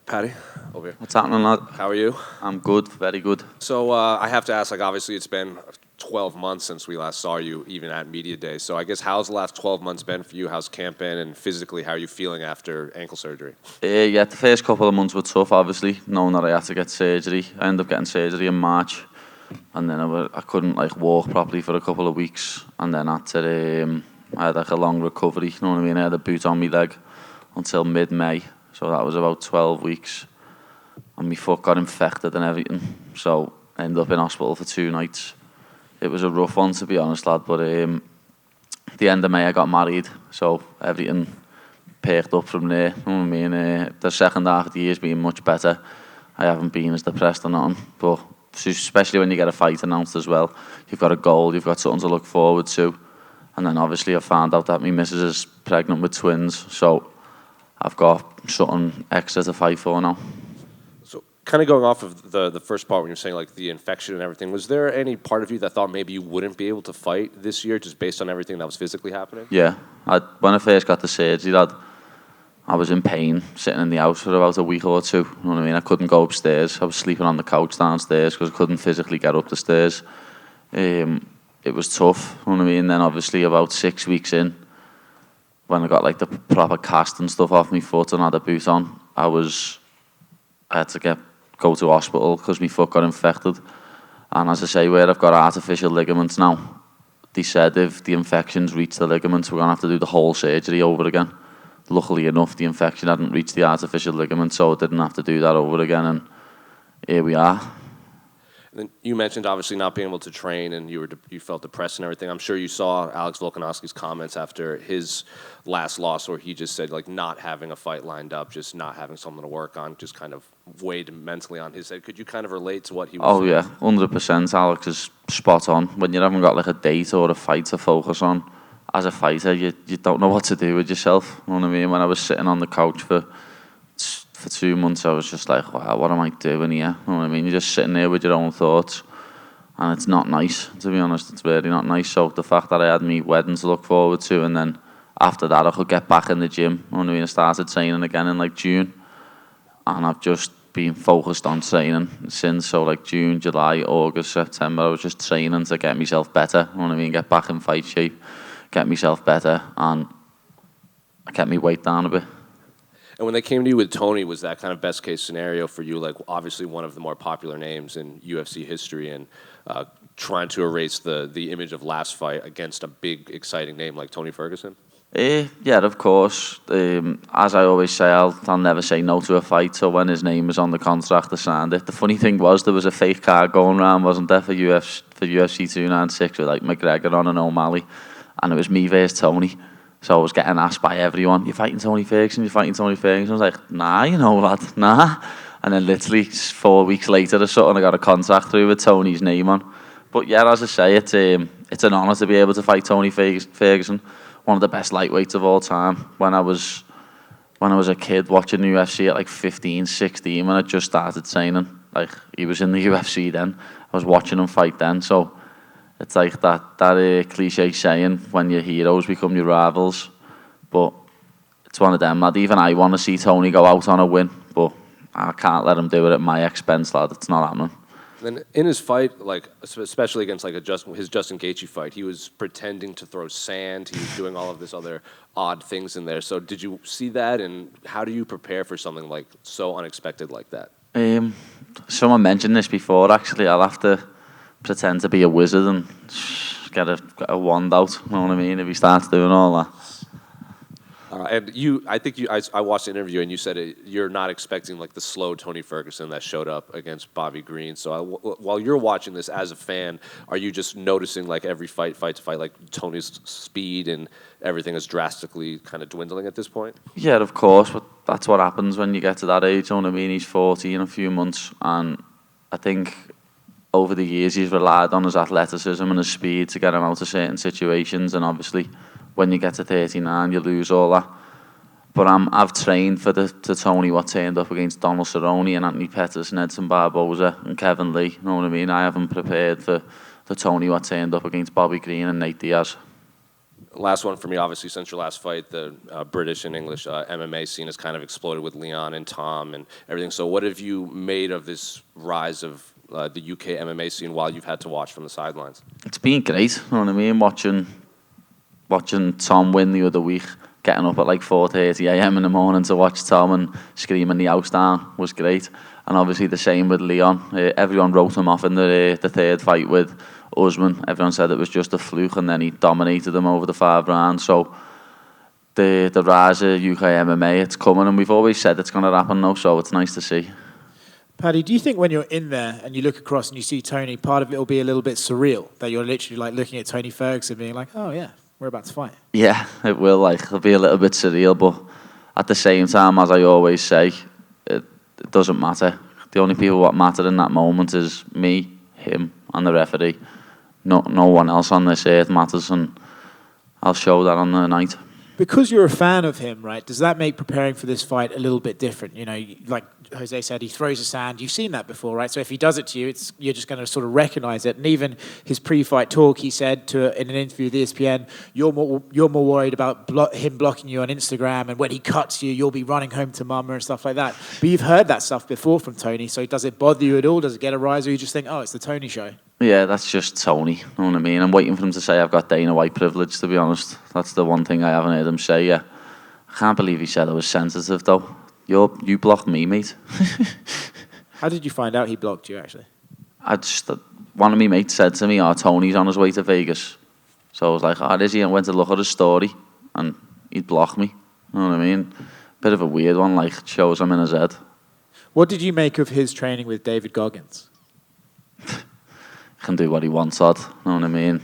Paddy, over here. What's happening, lad? How are you? I'm good, very good. So I have to ask, obviously it's been 12 months since we last saw you, even at Media Day. So I guess how's the last 12 months been for you? How's camp been? And physically, how are you feeling after ankle surgery? Yeah, the first couple of months were tough, obviously, knowing that I had to get surgery. I ended up getting surgery in March, and then I couldn't walk properly for a couple of weeks, and then I had a long recovery, you know what I mean? I had a boot on my leg until mid-May, so that was about 12 weeks. And my foot got infected and everything, so I ended up in hospital for 2 nights. It was a rough one, to be honest, lad, but at the end of May I got married, so everything perked up from there, you know what I mean? The second half of the year's been much better. I haven't been as depressed or nothing, but especially when you get a fight announced as well, you've got a goal, you've got something to look forward to. And then obviously I found out that my missus is pregnant with twins, so I've got something extra to fight for now. So kind of going off of the first part when you're saying like the infection and everything, was there any part of you that thought maybe you wouldn't be able to fight this year just based on everything that was physically happening? Yeah, when I first got the surgery, lad, I was in pain sitting in the house for about a week or two, you know what I mean? I couldn't go upstairs, I was sleeping on the couch downstairs because I couldn't physically get up the stairs. It was tough, you know what I mean? Then obviously about 6 weeks in, when I got the proper cast and stuff off my foot and had a boot on, I had to go to hospital because my foot got infected. And as I say, where I've got artificial ligaments now, they said if the infection's reached the ligaments, we're going to have to do the whole surgery over again. Luckily enough, the infection hadn't reached the artificial ligament, so I didn't have to do that over again, and here we are. And then you mentioned obviously not being able to train and you felt depressed and everything. I'm sure you saw Alex Volkanovski's comments after his last loss where he just said not having a fight lined up, just not having something to work on, just kind of weighed mentally on his head. Could you kind of relate to what he was saying? Yeah, 100%. Alex is spot on. When you haven't got a date or a fight to focus on, as a fighter, you don't know what to do with yourself. You know what I mean? When I was sitting on the couch for 2 months, I was just like, wow, what am I doing here? You know what I mean? You're just sitting there with your own thoughts, and it's not nice, to be honest. It's really not nice. So the fact that I had my wedding to look forward to, and then after that I could get back in the gym, you know what I mean? I started training again in June, and I've just been focused on training since. So June, July, August, September, I was just training to get myself better, you know what I mean? Get back in fight shape, get myself better, and I kept my weight down a bit. And when they came to you with Tony, was that kind of best case scenario for you? Obviously one of the more popular names in UFC history, and trying to erase the image of last fight against a big, exciting name like Tony Ferguson? Yeah, of course. As I always say, I'll never say no to a fight. So when his name was on the contract, I signed it. The funny thing was there was a fake card going around, wasn't there, for UFC 296 with McGregor on and O'Malley, and it was me versus Tony. So I was getting asked by everyone, "You're fighting Tony Ferguson, you're fighting Tony Ferguson." I was like, "Nah, lad, nah." And then literally 4 weeks later or something, I got a contract through with Tony's name on. But yeah, as I say, it's an honour to be able to fight Tony Ferguson, one of the best lightweights of all time. When I was a kid watching the UFC at 15, 16, when I just started training, he was in the UFC then, I was watching him fight then, so it's that cliche saying, when your heroes become your rivals. But it's one of them, lad. Even I want to see Tony go out on a win, but I can't let him do it at my expense, lad. It's not happening. Then in his fight, especially against his Justin Gaethje fight, he was pretending to throw sand. He was doing all of this other odd things in there. So did you see that, and how do you prepare for something so unexpected like that? Someone mentioned this before, actually. I'll have to pretend to be a wizard and get a wand out, you know what I mean, if he starts doing all that. And I watched the interview and you said you're not expecting the slow Tony Ferguson that showed up against Bobby Green. So while you're watching this as a fan, are you just noticing every fight to fight, Tony's speed and everything is drastically kind of dwindling at this point? Yeah, of course, but that's what happens when you get to that age, you know what I mean? He's 40 in a few months, and I think over the years he's relied on his athleticism and his speed to get him out of certain situations, and obviously when you get to 39 you lose all that. But I've trained for the Tony what turned up against Donald Cerrone and Anthony Pettis and Edson Barboza and Kevin Lee, you know what I mean? I haven't prepared for the Tony what turned up against Bobby Green and Nate Diaz. last one for me, obviously, since your last fight, the British and English MMA scene has kind of exploded with Leon and Tom and everything. So what have you made of this rise of the UK MMA scene while you've had to watch from the sidelines? It's been great, you know what I mean? Watching Tom win the other week, getting up at like 4:30 a.m. in the morning to watch Tom and screaming the house down was great. And obviously the same with Leon. Everyone wrote him off in the third fight with Usman. Everyone said it was just a fluke, and then he dominated him over the 5 rounds. So the rise of UK MMA, it's coming, and we've always said it's going to happen now, so it's nice to see. Paddy, do you think when you're in there and you look across and you see Tony, part of it will be a little bit surreal, that you're literally like looking at Tony Ferguson being like, oh yeah, we're about to fight? Yeah, it will. Like, it'll be a little bit surreal, but at the same time, as I always say, it doesn't matter. The only people what matter in that moment is me, him, and the referee. No one else on this earth matters, and I'll show that on the night. Because you're a fan of him, right, does that make preparing for this fight a little bit different? You know, like Jose said, he throws a sand. You've seen that before, right? So if he does it to you, you're just going to sort of recognize it. And even his pre-fight talk, he said in an interview with ESPN, you're more worried about him blocking you on Instagram, and when he cuts you, you'll be running home to mama and stuff like that. But you've heard that stuff before from Tony, so does it bother you at all? Does it get a rise, or you just think, oh, it's the Tony show? Yeah, that's just Tony, you know what I mean? I'm waiting for him to say I've got Dana White privilege, to be honest. That's the one thing I haven't heard him say yet. I can't believe he said I was sensitive, though. You blocked me, mate. How did you find out he blocked you, actually? One of my mates said to me, Tony's on his way to Vegas. So I was like, is he? And went to look at his story, and he'd blocked me. You know what I mean? Bit of a weird one, like, it shows I'm in his head. What did you make of his training with David Goggins? Can do what he wants, Odd. You know what I mean?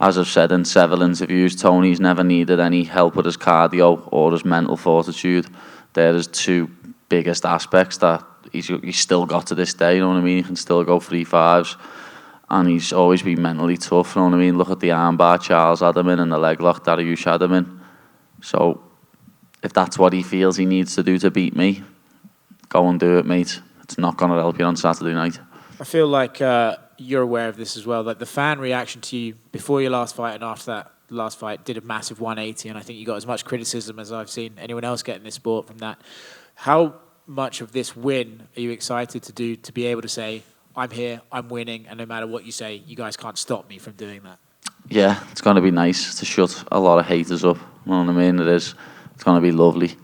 As I've said in several interviews, Tony's never needed any help with his cardio or his mental fortitude. They're his 2 biggest aspects that he's still got to this day, you know what I mean? He can still go 3-5s. And he's always been mentally tough, you know what I mean? Look at the armbar Charles had him in and the leg lock Dariush had him in. So, if that's what he feels he needs to do to beat me, go and do it, mate. It's not going to help you on Saturday night. I feel like you're aware of this as well, that the fan reaction to you before your last fight and after that last fight did a massive 180, and I think you got as much criticism as I've seen anyone else get in this sport from that. How much of this win are you excited to do, to be able to say, I'm here, I'm winning, and no matter what you say, you guys can't stop me from doing that? Yeah, it's going to be nice to shut a lot of haters up, you know what I mean? It is. It's going to be lovely.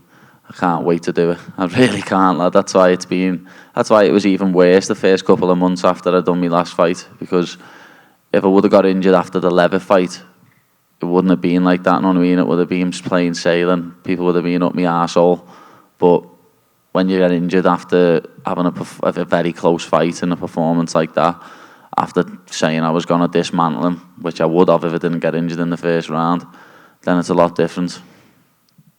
I can't wait to do it. I really can't, lad. That's why it was even worse the first couple of months after I'd done my last fight, because if I would have got injured after the Lever fight, it wouldn't have been like that, you know what I mean? It would have been just plain sailing. People would have been up my arsehole. But when you get injured after having a very close fight and a performance like that, after saying I was going to dismantle him, which I would have if I didn't get injured in the first round, then it's a lot different.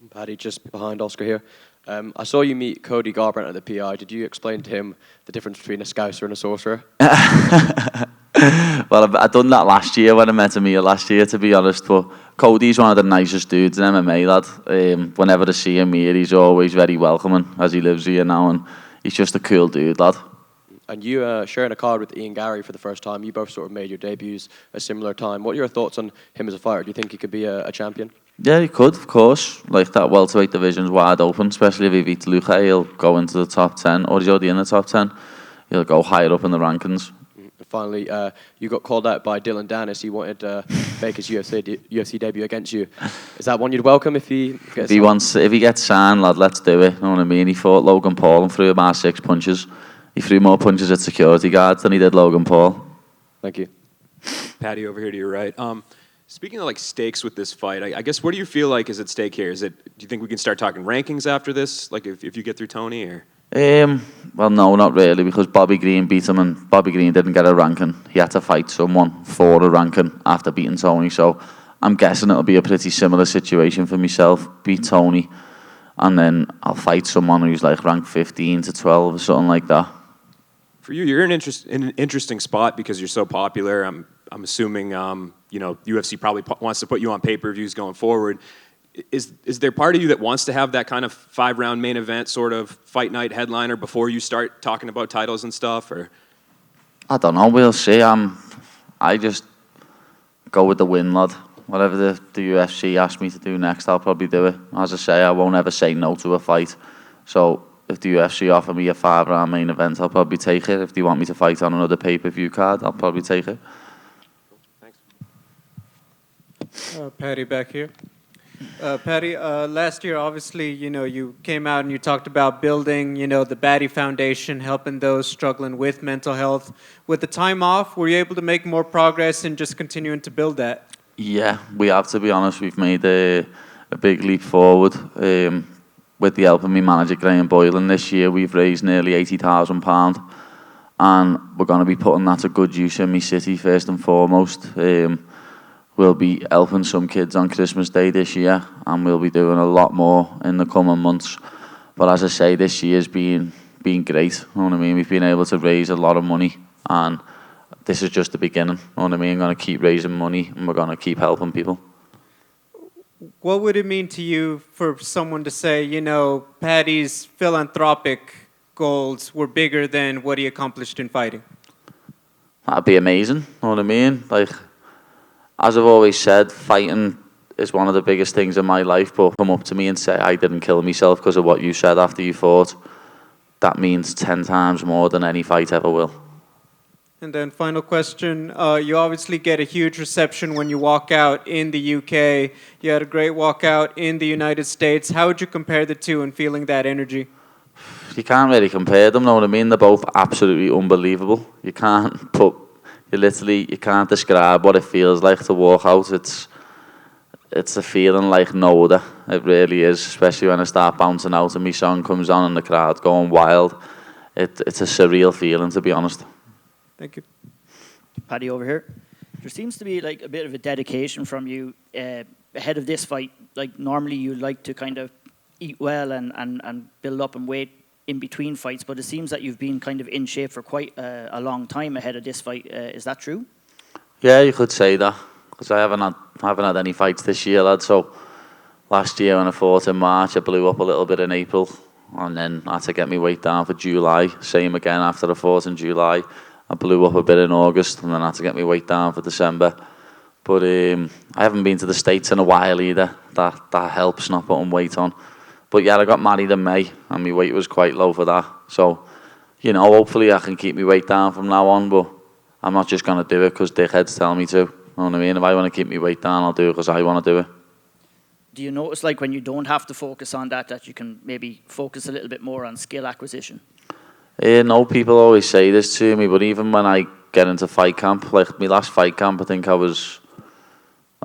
Paddy, just behind Oscar here. I saw you meet Cody Garbrandt at the PI. Did you explain to him the difference between a Scouser and a Sorcerer? Well, I done that last year when I met him here last year, to be honest. But Cody's one of the nicest dudes in MMA, lad. Whenever I see him here, he's always very welcoming, as he lives here now, and he's just a cool dude, lad. And you sharing a card with Ian Gary for the first time. You both sort of made your debuts a similar time. What are your thoughts on him as a fighter? Do you think he could be a champion? Yeah, he could, of course. Like, that welterweight division's wide open, especially if he beats Luque. He'll go into the top 10, or he's already in the top 10. He'll go higher up in the rankings. Finally, you got called out by Dylan Dennis. He wanted to make his UFC debut against you. Is that one you'd welcome if he gets if he gets signed, lad, let's do it. You know what I mean? He fought Logan Paul and threw about 6 punches. He threw more punches at security guards than he did Logan Paul. Thank you. Paddy, over here to your right. Speaking of like stakes with this fight, I guess what do you feel like is at stake here? Do you think we can start talking rankings after this? Like if you get through Tony, or? Well, no, not really, because Bobby Green beat him, and Bobby Green didn't get a ranking. He had to fight someone for a ranking after beating Tony. So I'm guessing it'll be a pretty similar situation for myself. Beat Tony, and then I'll fight someone who's like ranked 15 to 12 or something like that. For you, you're in an interesting spot because you're so popular. I'm assuming UFC probably wants to put you on pay-per-views going forward. Is there part of you that wants to have that kind of 5-round main event sort of fight night headliner before you start talking about titles and stuff? Or I don't know. We'll see. I just go with the win, lad. whatever the UFC asks me to do next, I'll probably do it. As I say, I won't ever say no to a fight. So if the UFC offer me a 5-round main event, I'll probably take it. If they want me to fight on another pay-per-view card, I'll probably take it. Paddy back here. Paddy, last year, obviously, you came out and you talked about building, the Paddy Foundation, helping those struggling with mental health. With the time off, were you able to make more progress in just continuing to build that? Yeah, we have, to be honest. We've made a big leap forward. With the help of my manager, Graham Boylan, this year we've raised nearly £80,000, and we're going to be putting that to good use in my city first and foremost. We'll be helping some kids on Christmas Day this year, and we'll be doing a lot more in the coming months. But as I say, this year's been great. You know what I mean? We've been able to raise a lot of money, and this is just the beginning. You know what I mean? I'm going to keep raising money, and we're going to keep helping people. What would it mean to you for someone to say, Paddy's philanthropic goals were bigger than what he accomplished in fighting? That'd be amazing. You know what I mean? Like, as I've always said, fighting is one of the biggest things in my life, but come up to me and say, I didn't kill myself because of what you said after you fought, that means 10 times more than any fight ever will. And then final question, you obviously get a huge reception when you walk out in the UK. You had a great walkout in the United States. How would you compare the two and feeling that energy? You can't really compare them, know what I mean? They're both absolutely unbelievable. You can't describe what it feels like to walk out. It's a feeling like no other. It really is, especially when I start bouncing out and my song comes on and the crowd going wild. It's a surreal feeling, to be honest. Thank you. Paddy over here. There seems to be like a bit of a dedication from you ahead of this fight. Like normally you like to kind of eat well and build up and weight in between fights, but it seems that you've been kind of in shape for quite a long time ahead of this fight. Is that true? Yeah, you could say that, because I haven't had any fights this year, lad. So last year when I fought in March, I blew up a little bit in April, and then I had to get my weight down for July. Same again after I fought in July. I blew up a bit in August, and then I had to get my weight down for December. But I haven't been to the States in a while either. That helps, not putting weight on. But yeah, I got married in May, and my weight was quite low for that. So, hopefully I can keep my weight down from now on, but I'm not just going to do it because dickheads tell me to. You know what I mean? If I want to keep my weight down, I'll do it because I want to do it. Do you notice, like, when you don't have to focus on that you can maybe focus a little bit more on skill acquisition? No, people always say this to me, but even when I get into fight camp, like my last fight camp, I think I was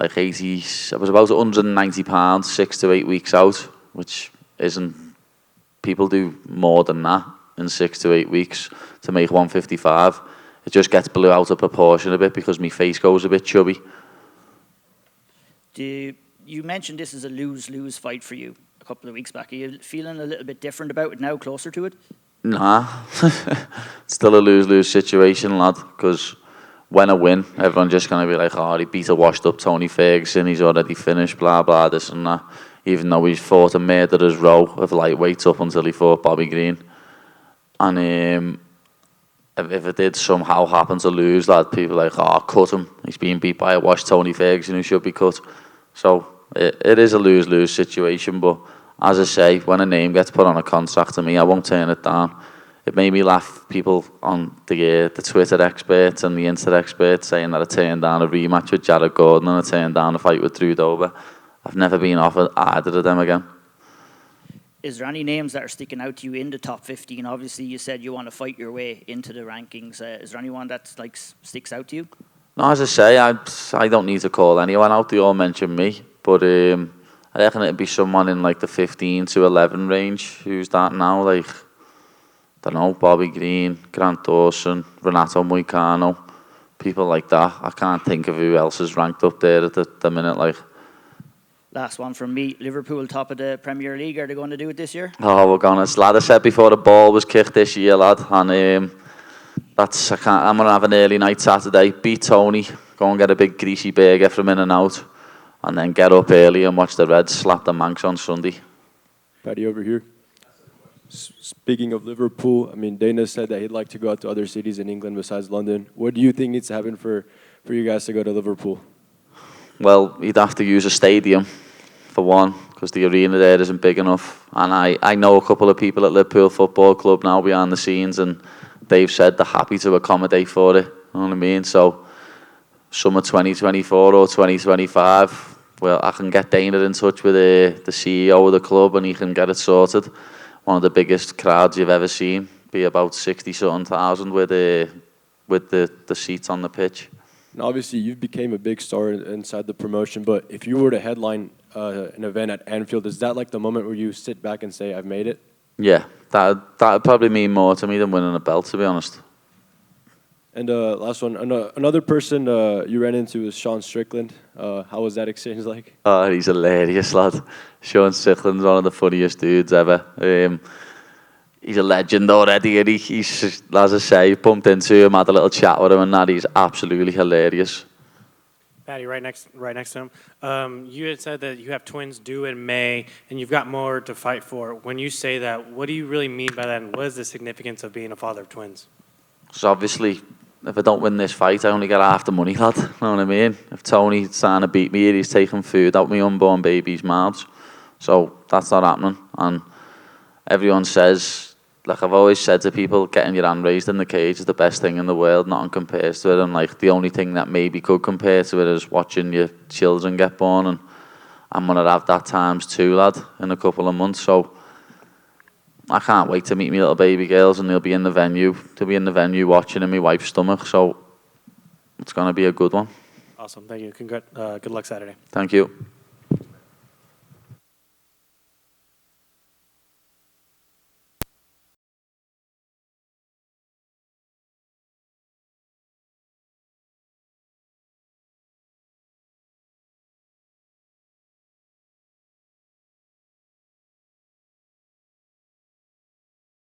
like I was about 190 pounds, 6 to 8 weeks out, which isn't, people do more than that in 6 to 8 weeks to make 155. It just gets blew out of proportion a bit because my face goes a bit chubby. You mentioned this is a lose-lose fight for you a couple of weeks back. Are you feeling a little bit different about it now, closer to it? Nah, still a lose-lose situation, lad, because when I win, everyone's just going to be like, oh, he beat a washed-up Tony Ferguson, he's already finished, blah, blah, this and that, even though he's fought a murderer's row of lightweights up until he fought Bobby Green. And if it did somehow happen to lose, lad, people are like, oh, cut him, he's being beat by a washed Tony Ferguson who should be cut. So it is a lose-lose situation, but as I say, when a name gets put on a contract to me, I won't turn it down. It made me laugh, people on the Twitter experts and the internet experts saying that I turned down a rematch with Jared Gordon and I turned down a fight with Drew Dober. I've never been offered either of them again. Is there any names that are sticking out to you in the top 15? Obviously, you said you want to fight your way into the rankings. Is there anyone that sticks out to you? No, as I say, I don't need to call anyone out. They all mention me, but I reckon it'd be someone in like the 15 to 11 range. Who's that now? Like, I don't know, Bobby Green, Grant Dawson, Renato Moicano, people like that. I can't think of who else is ranked up there at the minute. Like, last one from me. Liverpool top of the Premier League. Are they going to do it this year? oh, we're gonna. Lad, I said before the ball was kicked this year, lad, and I'm gonna have an early night Saturday. Beat Tony, go and get a big greasy burger from In-N-Out, and then get up early and watch the Reds slap the Manx on Sunday. Paddy over here. Speaking of Liverpool, I mean, Dana said that he'd like to go out to other cities in England besides London. What do you think needs to happen for you guys to go to Liverpool? Well, he'd have to use a stadium, for one, because the arena there isn't big enough. And I know a couple of people at Liverpool Football Club now behind the scenes, and they've said they're happy to accommodate for it. You know what I mean? So, summer 2024 or 2025, well, I can get Dana in touch with the CEO of the club, and he can get it sorted. One of the biggest crowds you've ever seen, be about 60-something thousand with the seats on the pitch. And obviously, you became a big star inside the promotion, but if you were to headline an event at Anfield, is that like the moment where you sit back and say, I've made it? Yeah, that'd probably mean more to me than winning a belt, to be honest. And last one, another person you ran into was Sean Strickland. How was that exchange like? Oh, he's hilarious, lad. Sean Strickland's one of the funniest dudes ever. He's a legend already, and he's, as I say, bumped into him, had a little chat with him, and that he's absolutely hilarious. Paddy, right next to him. You had said that you have twins due in May, and you've got more to fight for. When you say that, what do you really mean by that, and what is the significance of being a father of twins? So obviously, if I don't win this fight, I only get half the money, lad. You know what I mean? If Tony's trying to beat me, he's taking food out my unborn baby's mouths. So that's not happening. And everyone says, like I've always said to people, getting your hand raised in the cage is the best thing in the world. Nothing compares to it. And like the only thing that maybe could compare to it is watching your children get born. And I'm going to have that times 2, lad, in a couple of months. So I can't wait to meet my little baby girls, and they'll be in the venue. They'll be in the venue watching in my wife's stomach. So it's going to be a good one. Awesome. Thank you. Good luck Saturday. Thank you.